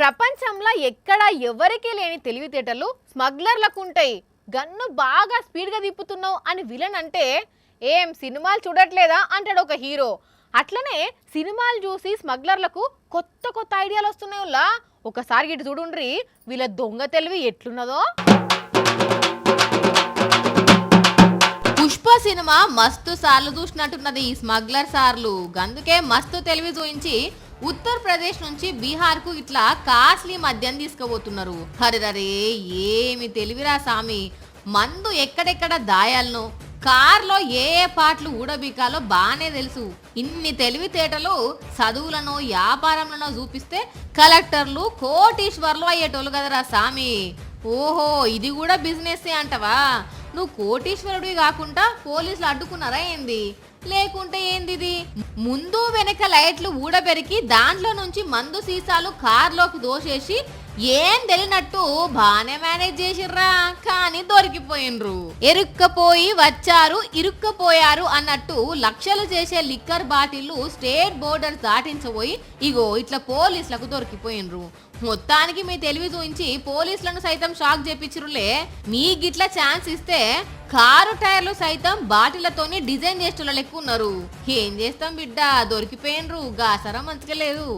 ప్రపంచంలో ఎక్కడ ఎవరికీ లేని తెలివితేటలు స్మగ్లర్లకు ఉంటాయి. గన్ను బాగా స్పీడ్గా తిప్పుతున్నావు అని విలన్ అంటే ఏం సినిమాలు చూడట్లేదా అంటాడు ఒక హీరో. అట్లనే సినిమాలు చూసి స్మగ్లర్లకు కొత్త కొత్త ఐడియాలు వస్తున్నాయి. ఒకసారి ఇటు చూడుండ్రి వీళ్ళ దొంగ తెలివి ఎట్లున్నదో. పుష్ప సినిమా మస్తు సార్లు చూసినట్టున్నది ఈ స్మగ్లర్ సార్లు. అందుకే మస్తు తెలివి చూయించి ఉత్తరప్రదేశ్ నుంచి బీహార్ కు ఇట్లా కాస్ట్లీ మద్యం తీసుకుపోతున్నారు. హరిరరే ఏమి తెలివిరా సామి. మందు ఎక్కడెక్కడ దాయాలను, కార్లో ఏ ఏ పాటలు ఊడబీకాలో బానే తెలుసు. ఇన్ని తెలివితేటలు చదువులను వ్యాపారంలో చూపిస్తే కలెక్టర్లు కోటీశ్వర్లు అయ్యేటోళ్ళు కదరా సామి. ఓహో ఇది కూడా బిజినెస్ అంటవా? నువ్వు కోటీశ్వరుడివి కాకుండా పోలీసులు అడ్డుకున్నారా ఏంది? లేకుంటే ఏందిది? ముందు వెనక లైట్లు ఊడబెరికి దాంట్లో నుంచి మందు సీసాలు కార్లోకి దోసేసి ఏం తెలియనట్టు బానే మేనేజ్ చేసిర్రా. కానీ దొరికిపోయినరు. ఎరుక్కపోయి వచ్చారు ఇరుక్కపోయారు అన్నట్టు లక్షలు చేసే లిక్కర్ బాటిళ్లు స్టేట్ బోర్డర్ దాటించబోయి ఇగో ఇట్లా పోలీసులకు దొరికిపోయినరు. మొత్తానికి మీ తెలివి చూయించి పోలీసులను సైతం షాక్ చేపించరులే. మీ గిట్ల ఛాన్స్ ఇస్తే కారు టైర్లు సైతం బాటిళ్లతోని డిజైన్ చేసేటోళ్ళ లెక్క ఉన్నారు. ఏం చేస్తాం బిడ్డ, దొరికిపోయినరు. గాసరా మంచిగా లేదు.